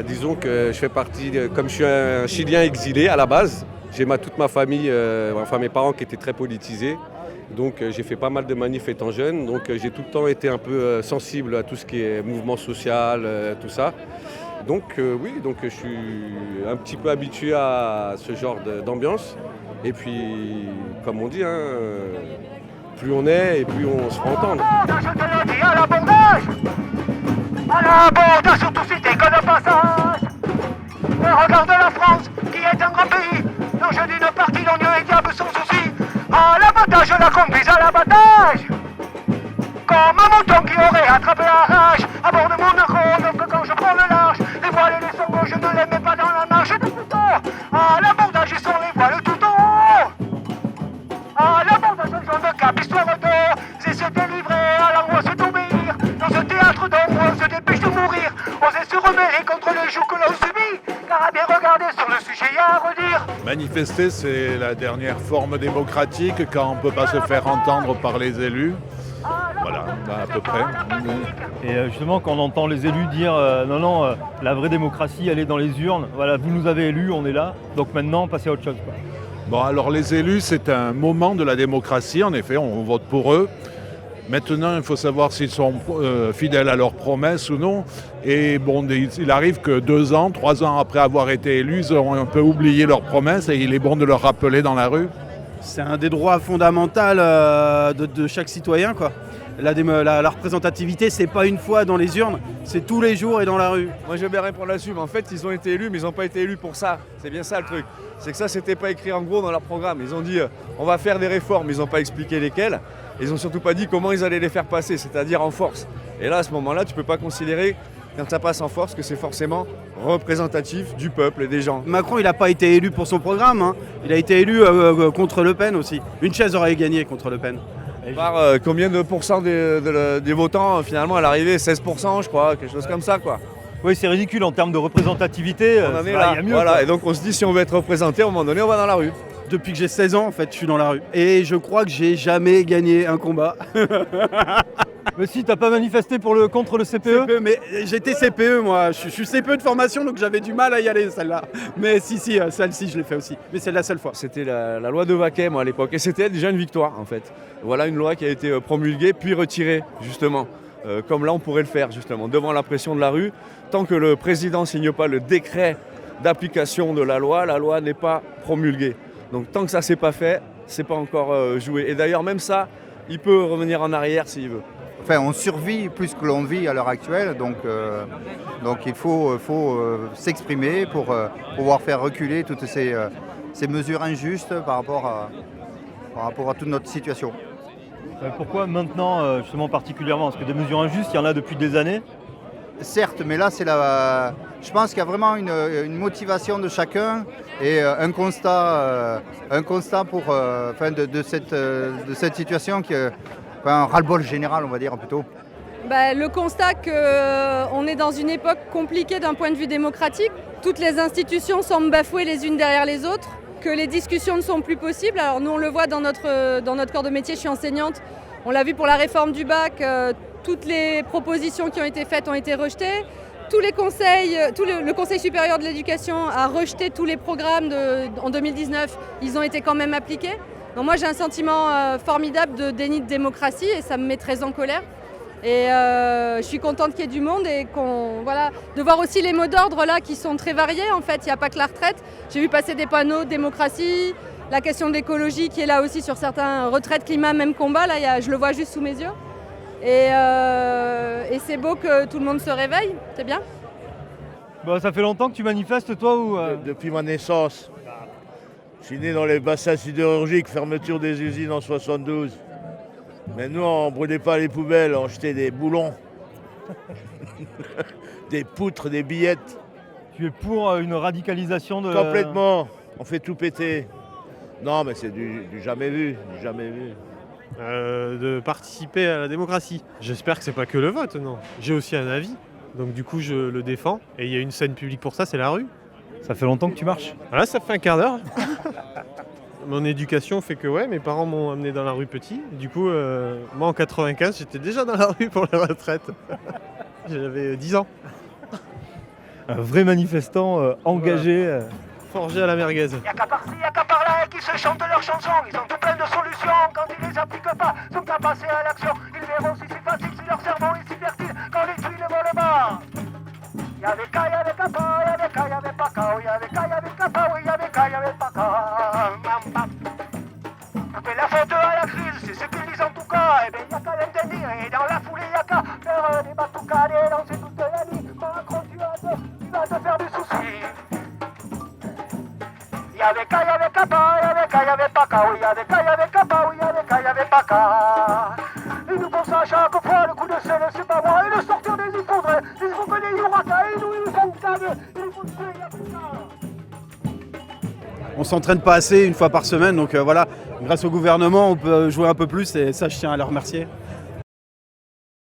Disons que je fais partie, comme je suis un Chilien exilé à la base, j'ai toute ma famille, mes parents qui étaient très politisés. Donc j'ai fait pas mal de manifs étant jeune. Donc j'ai tout le temps été un peu sensible à tout ce qui est mouvement social, tout ça. Donc oui, donc je suis un petit peu habitué à ce genre d'ambiance. Et puis, comme on dit, plus on est et plus on se fait entendre. Je te le dis, à l'abordage, surtout si t'es que de passage. Mais regarde la France, qui est un grand pays. L'enjeu d'une partie, l'oignon et diable sans souci. À l'abattage, la conduise à l'abattage. Comme un mouton qui aurait attrapé la rage. À bord de mon arôme, donc quand je prends le large, les voiles et les sangles, je ne les mets pas dans la marche. À l'abordage, ils sont les voiles tout en haut. À l'abordage, un genre de cap, histoire d'or. C'est se délivrer à l'angoisse d'obéir. Dans ce théâtre d'ombre, on se dépêche de mourir. Oser se rebeller contre le joug que l'on subit. Car à bien regarder sur le sujet, y a à redire. Manifester, c'est la dernière forme démocratique quand on ne peut pas se faire entendre par les élus. Voilà, à peu près. Et justement, quand on entend les élus dire non, la vraie démocratie, elle est dans les urnes. Voilà, vous nous avez élus, on est là. Donc maintenant, passez à autre chose, quoi. Bon, alors les élus, c'est un moment de la démocratie. En effet, on vote pour eux. Maintenant, il faut savoir s'ils sont fidèles à leurs promesses ou non. Et bon, il arrive que 2 ans, 3 ans après avoir été élus, ils ont un peu oublié leurs promesses et il est bon de leur rappeler dans la rue. C'est un des droits fondamentaux de chaque citoyen, quoi. La représentativité, c'est pas une fois dans les urnes, c'est tous les jours et dans la rue. Moi, je vais bien répondre là-dessus, mais en fait, ils ont été élus, mais ils n'ont pas été élus pour ça. C'est bien ça le truc. C'est que ça, c'était pas écrit en gros dans leur programme. Ils ont dit, on va faire des réformes, ils n'ont pas expliqué lesquelles. Ils n'ont surtout pas dit comment ils allaient les faire passer, c'est-à-dire en force. Et là, à ce moment-là, tu peux pas considérer, quand ça passe en force, que c'est forcément représentatif du peuple et des gens. Macron, il n'a pas été élu pour son programme, hein. Il a été élu contre Le Pen aussi. Une chaise aurait gagné contre Le Pen. Par combien de pourcents des votants, finalement, à l'arrivée, 16%, je crois, quelque chose comme ça, quoi. Oui, c'est ridicule en termes de représentativité. On en est là, il y a mieux, voilà. quoi. Et donc on se dit, si on veut être représenté, à un moment donné, on va dans la rue. Depuis que j'ai 16 ans, en fait, je suis dans la rue. Et je crois que j'ai jamais gagné un combat. Mais si, t'as pas manifesté contre le CPE CPE, mais j'étais CPE, moi. Je suis CPE de formation, donc j'avais du mal à y aller, celle-là. Mais si, celle-ci, je l'ai fait aussi. Mais c'est la seule fois. C'était la loi de Vaquet, moi, à l'époque. Et c'était déjà une victoire, en fait. Voilà une loi qui a été promulguée, puis retirée, justement. Comme là, on pourrait le faire, justement, devant la pression de la rue. Tant que le président ne signe pas le décret d'application de la loi n'est pas promulguée. Donc tant que ça ne s'est pas fait, c'est pas encore joué. Et d'ailleurs, même ça, il peut revenir en arrière s'il veut. Enfin, on survit plus que l'on vit à l'heure actuelle, donc il faut s'exprimer pour pouvoir faire reculer toutes ces mesures injustes par rapport à toute notre situation. Pourquoi maintenant, justement particulièrement? Parce que des mesures injustes, il y en a depuis des années. Certes, mais là, je pense qu'il y a vraiment une motivation de chacun et un constat de cette situation qui est un ras-le-bol général, on va dire plutôt. Le constat qu'on est dans une époque compliquée d'un point de vue démocratique. Toutes les institutions semblent bafouées les unes derrière les autres, que les discussions ne sont plus possibles. Alors nous, on le voit dans notre corps de métier, je suis enseignante. On l'a vu pour la réforme du bac. Toutes les propositions qui ont été faites ont été rejetées. Le Conseil supérieur de l'éducation a rejeté tous les programmes en 2019. Ils ont été quand même appliqués. Donc moi, j'ai un sentiment formidable de déni de démocratie et ça me met très en colère. Et je suis contente qu'il y ait du monde et de voir aussi les mots d'ordre là qui sont très variés. En fait, il n'y a pas que la retraite. J'ai vu passer des panneaux démocratie, la question de l'écologie qui est là aussi sur certains retraites, climat, même combat. Là, je le vois juste sous mes yeux. Et c'est beau que tout le monde se réveille, c'est bien. Ça fait longtemps que tu manifestes, toi ou Depuis ma naissance. Je suis né dans les bassins sidérurgiques, fermeture des usines en 72. Mais nous, on ne brûlait pas les poubelles, on jetait des boulons, des poutres, des billettes. Tu es pour une radicalisation de... Complètement, on fait tout péter. Non, mais c'est du jamais vu, du jamais vu. De participer à la démocratie. J'espère que c'est pas que le vote, non. J'ai aussi un avis, donc du coup je le défends. Et il y a une scène publique pour ça, c'est la rue. Ça fait longtemps que tu marches? Voilà, ça fait un quart d'heure. Mon éducation fait que mes parents m'ont amené dans la rue petit. Du coup, moi en 95, j'étais déjà dans la rue pour la retraite. J'avais 10 ans. un vrai manifestant engagé. Forgé à la merguez. Y'a qu'à par-ci, y'a qu'à par-là, et qui se chantent leurs chansons. Ils ont tout plein de solutions, quand ils les appliquent pas, sont qu'à passer à l'action. Ils verront si c'est facile, si leur cerveau est si fertile, quand les tuiles vont le bas. Y'avait qu'à, y'avait qu'à pas, y'avait qu'à, y'avait pas qu'à, oui, y'avait qu'à, y'avait qu'à pas, oui, y'avait qu'à, y'avait pas qu'à. Couper la faute à la crise, c'est ce qu'ils disent en tout cas. Eh ben y'a qu'à l'interdire, et dans la foulée y'a qu'à faire des batoucades et lancer toute la nuit. Macron, tu vas te faire du souci. Y'avait qu'à pas, y'avait qu'à, y'avait pas qu'à, oui, y'avait qu'à, y'avait qu'à pas, oui, y'avait qu'à, y'avait pas qu'à. Et nous pensons à chaque fois le coup de sel, c'est pas moi, et le sortir des effondrés, ils font que des hurricans, et nous ils font caguer, ils font tuer, y'a plus ça. On s'entraîne pas assez une fois par semaine, donc voilà, grâce au gouvernement on peut jouer un peu plus et ça je tiens à leur remercier.